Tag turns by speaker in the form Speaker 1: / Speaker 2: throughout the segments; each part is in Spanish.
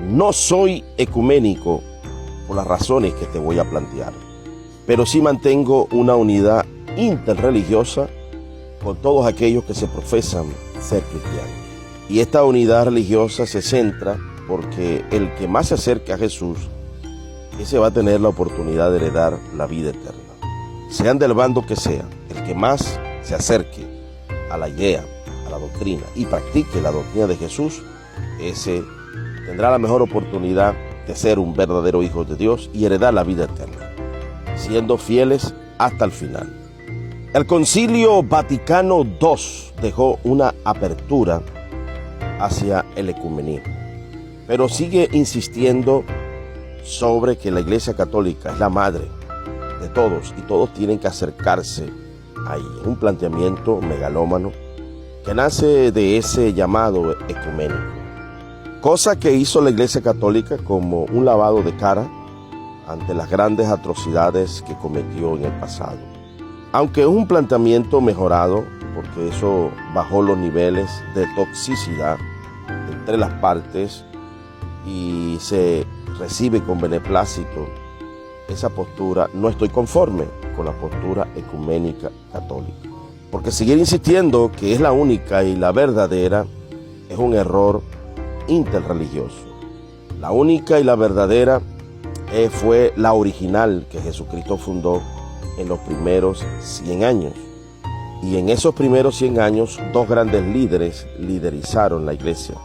Speaker 1: No soy ecuménico por las razones que te voy a plantear, pero sí mantengo una unidad interreligiosa con todos aquellos que se profesan ser cristianos. Y esta unidad religiosa se centra porque el que más se acerque a Jesús, ese va a tener la oportunidad de heredar la vida eterna. Sean del bando que sea, el que más se acerque a la idea, a la doctrina y practique la doctrina de Jesús, ese tendrá la mejor oportunidad de ser un verdadero hijo de Dios y heredar la vida eterna, siendo fieles hasta el final. El Concilio Vaticano II dejó una apertura hacia el ecumenismo, pero sigue insistiendo sobre que la Iglesia Católica es la madre de todos y todos tienen que acercarse ahí. Un planteamiento megalómano que nace de ese llamado ecuménico, cosa que hizo la Iglesia Católica como un lavado de cara ante las grandes atrocidades que cometió en el pasado. Aunque es un planteamiento mejorado, porque eso bajó los niveles de toxicidad entre las partes y se recibe con beneplácito esa postura, no estoy conforme con la postura ecuménica católica. Porque seguir insistiendo que es la única y la verdadera es un error interreligioso. La única y la verdadera fue la original que Jesucristo fundó en los primeros 100 años. Y en esos primeros 100 años, dos grandes líderes liderizaron la iglesia.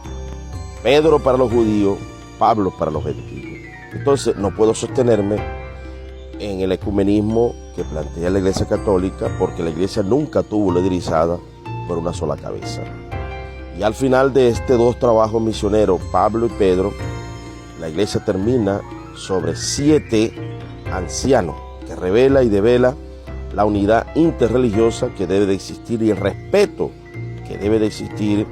Speaker 1: Pedro para los judíos, Pablo para los gentiles. Entonces no puedo sostenerme en el ecumenismo que plantea la Iglesia Católica, porque la iglesia nunca tuvo liderizada por una sola cabeza. Y al final de estos dos trabajos misioneros, Pablo y Pedro, la iglesia termina sobre 7 ancianos que revela y devela la unidad interreligiosa que debe de existir y el respeto que debe de existir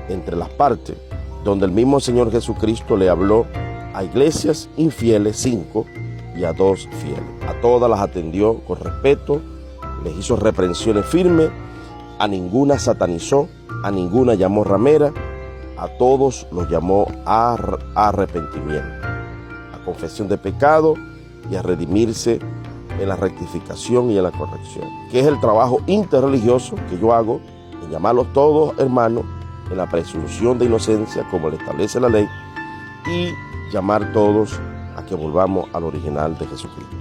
Speaker 1: entre las partes, donde el mismo Señor Jesucristo le habló a iglesias infieles 5 y a 2 fieles. A todas las atendió con respeto, les hizo reprensiones firmes, a ninguna satanizó, a ninguna llamó ramera, a todos los llamó a arrepentimiento, a confesión de pecado y a redimirse en la rectificación y en la corrección, que es el trabajo interreligioso que yo hago en llamarlos todos hermanos en la presunción de inocencia como le establece la ley y llamar todos a que volvamos al original de Jesucristo.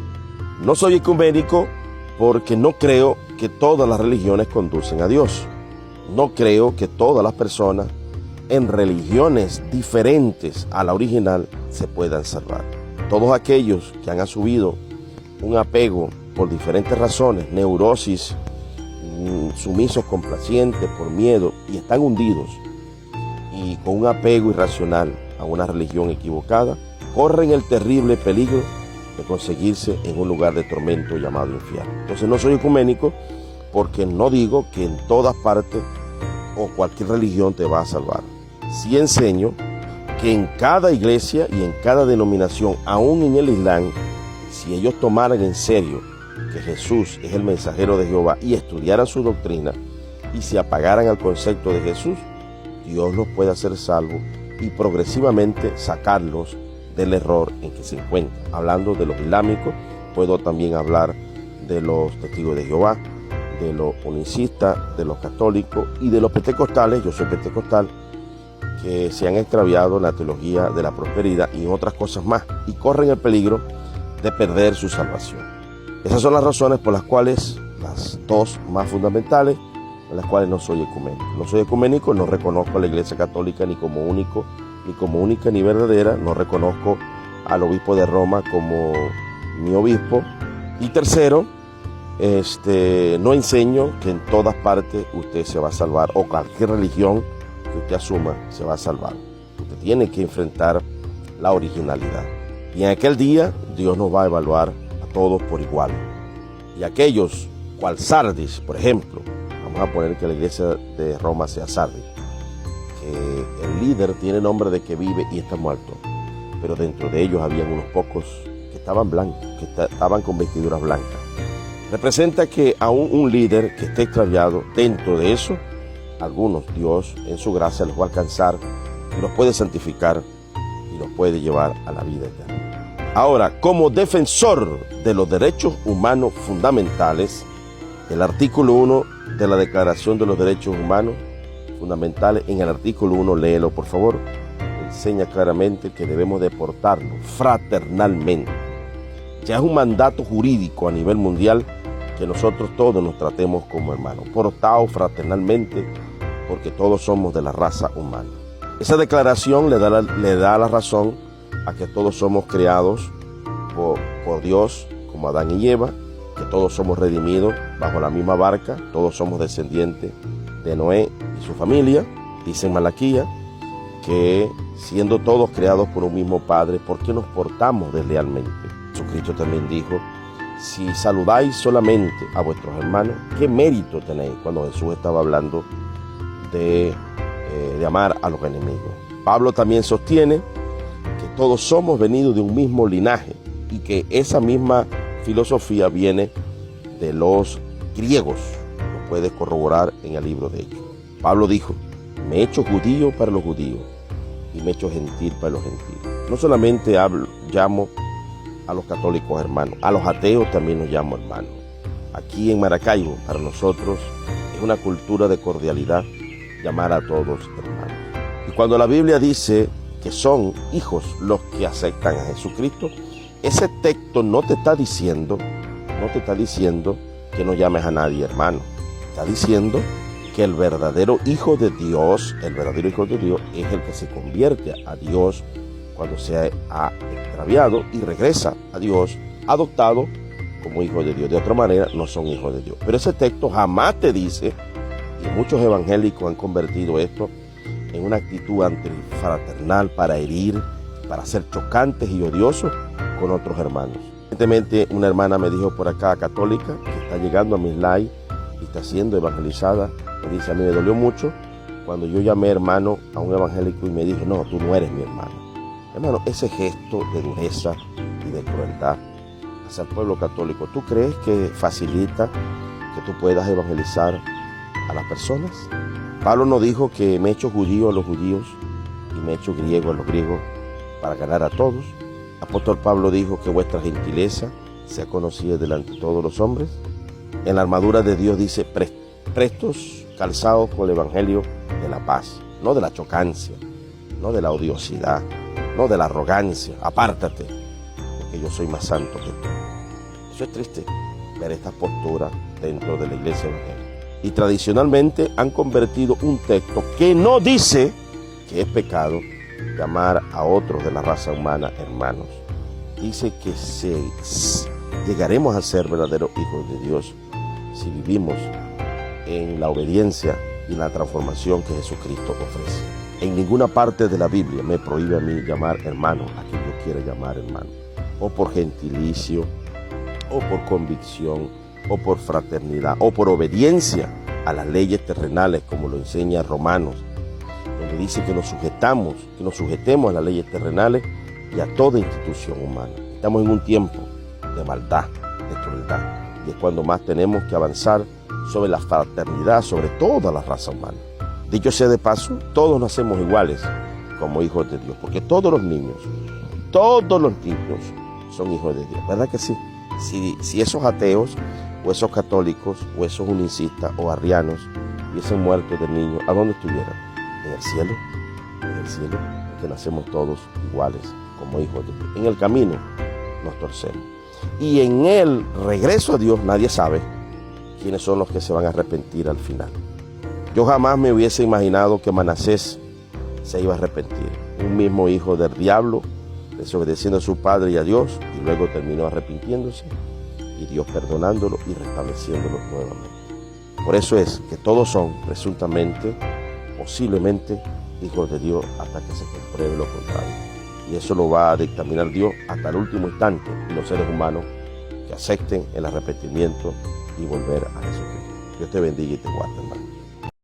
Speaker 1: No soy ecuménico porque no creo que todas las religiones conducen a Dios. No creo que todas las personas en religiones diferentes a la original se puedan salvar. Todos aquellos que han asumido un apego por diferentes razones, neurosis, sumisos complacientes por miedo y están hundidos y con un apego irracional a una religión equivocada, corren el terrible peligro de conseguirse en un lugar de tormento llamado infierno. Entonces no soy ecuménico porque no digo que en todas partes o cualquier religión te va a salvar. Sí enseño que en cada iglesia y en cada denominación, aún en el Islam, si ellos tomaran en serio que Jesús es el mensajero de Jehová y estudiaran su doctrina y se apagaran al concepto de Jesús, Dios los puede hacer salvos y progresivamente sacarlos del error en que se encuentran. Hablando de los islámicos, puedo también hablar de los testigos de Jehová, de los unicistas, de los católicos y de los pentecostales. Yo soy pentecostal, que se han extraviado en la teología de la prosperidad y en otras cosas más y corren el peligro de perder su salvación. Esas son las razones por las cuales, las dos más fundamentales, por las cuales no soy ecuménico. No soy ecuménico, no reconozco a la Iglesia Católica ni como única ni verdadera, no reconozco al obispo de Roma como mi obispo. Y tercero, no enseño que en todas partes usted se va a salvar o cualquier religión que usted asuma se va a salvar. Usted tiene que enfrentar la originalidad. Y en aquel día Dios nos va a evaluar a todos por igual. Y aquellos, cual Sardis, por ejemplo, vamos a poner que la iglesia de Roma sea Sardis, que el líder tiene nombre de que vive y está muerto, pero dentro de ellos habían unos pocos que estaban blancos, que estaban con vestiduras blancas. Representa que aún un líder que esté extraviado, dentro de eso, algunos Dios en su gracia los va a alcanzar y los puede santificar y nos puede llevar a la vida eterna. Ahora, como defensor de los derechos humanos fundamentales, el artículo 1 de la Declaración de los Derechos Humanos Fundamentales, en el artículo 1, léelo por favor, enseña claramente que debemos de portarnos fraternalmente. Ya es un mandato jurídico a nivel mundial que nosotros todos nos tratemos como hermanos, portados fraternalmente, porque todos somos de la raza humana. Esa declaración le da la razón a que todos somos creados por Dios, como Adán y Eva, que todos somos redimidos bajo la misma barca, todos somos descendientes de Noé y su familia. Dice en Malaquía que siendo todos creados por un mismo Padre, ¿por qué nos portamos deslealmente? Jesucristo también dijo, si saludáis solamente a vuestros hermanos, ¿qué mérito tenéis? Cuando Jesús estaba hablando de amar a los enemigos. Pablo también sostiene que todos somos venidos de un mismo linaje y que esa misma filosofía viene de los griegos. Lo puedes corroborar en el libro de Hechos. Pablo dijo, me he hecho judío para los judíos y me he hecho gentil para los gentiles. No solamente llamo a los católicos hermanos, a los ateos también los llamo hermanos. Aquí en Maracaibo, para nosotros, es una cultura de cordialidad llamar a todos hermanos. Y cuando la Biblia dice que son hijos los que aceptan a Jesucristo, ese texto no te está diciendo que no llames a nadie hermano. Está diciendo que el verdadero hijo de Dios es el que se convierte a Dios cuando se ha extraviado y regresa a Dios, adoptado como hijo de Dios. De otra manera, no son hijos de Dios. Pero ese texto jamás te dice, y muchos evangélicos han convertido esto en una actitud antifraternal para herir, para ser chocantes y odiosos con otros hermanos. Recientemente una hermana me dijo por acá, católica, que está llegando a mis live y está siendo evangelizada, me dice, a mí me dolió mucho cuando yo llamé hermano a un evangélico y me dijo, no, tú no eres mi hermano. Hermano, ese gesto de dureza y de crueldad hacia el pueblo católico, ¿tú crees que facilita que tú puedas evangelizar a las personas? Pablo no dijo que me he hecho judío a los judíos y me he hecho griego a los griegos para ganar a todos. Apóstol Pablo dijo que vuestra gentileza sea conocida delante de todos los hombres. En la armadura de Dios dice prestos, calzados con el evangelio de la paz, no de la chocancia, no de la odiosidad, no de la arrogancia. Apártate, porque yo soy más santo que tú. Eso es triste, ver esta postura dentro de la iglesia evangélica. Y tradicionalmente han convertido un texto que no dice que es pecado llamar a otros de la raza humana hermanos. Dice que llegaremos a ser verdaderos hijos de Dios si vivimos en la obediencia y la transformación que Jesucristo ofrece. En ninguna parte de la Biblia me prohíbe a mí llamar hermano a quien yo quiera llamar hermano, o por gentilicio, o por convicción, o por fraternidad, o por obediencia a las leyes terrenales, como lo enseña Romanos, donde dice que nos sujetemos a las leyes terrenales y a toda institución humana. Estamos en un tiempo de maldad, de crueldad, y es cuando más tenemos que avanzar sobre la fraternidad, sobre toda la raza humana. Dicho sea de paso, todos nacemos iguales como hijos de Dios, porque todos los niños son hijos de Dios, ¿verdad que sí? Si esos ateos o esos católicos o esos unicistas o arrianos hubiesen muerto de niños, ¿a dónde estuvieran? En el cielo, que nacemos todos iguales como hijos de Dios. En el camino nos torcemos. Y en el regreso a Dios nadie sabe quiénes son los que se van a arrepentir al final. Yo jamás me hubiese imaginado que Manasés se iba a arrepentir. Un mismo hijo del diablo, desobedeciendo a su padre y a Dios, y luego terminó arrepintiéndose, y Dios perdonándolo y restableciéndolo nuevamente. Por eso es que todos son presuntamente, posiblemente, hijos de Dios hasta que se compruebe lo contrario. Y eso lo va a dictaminar Dios hasta el último instante, y los seres humanos que acepten el arrepentimiento y volver a Jesucristo. Dios te bendiga y te guarde, hermano.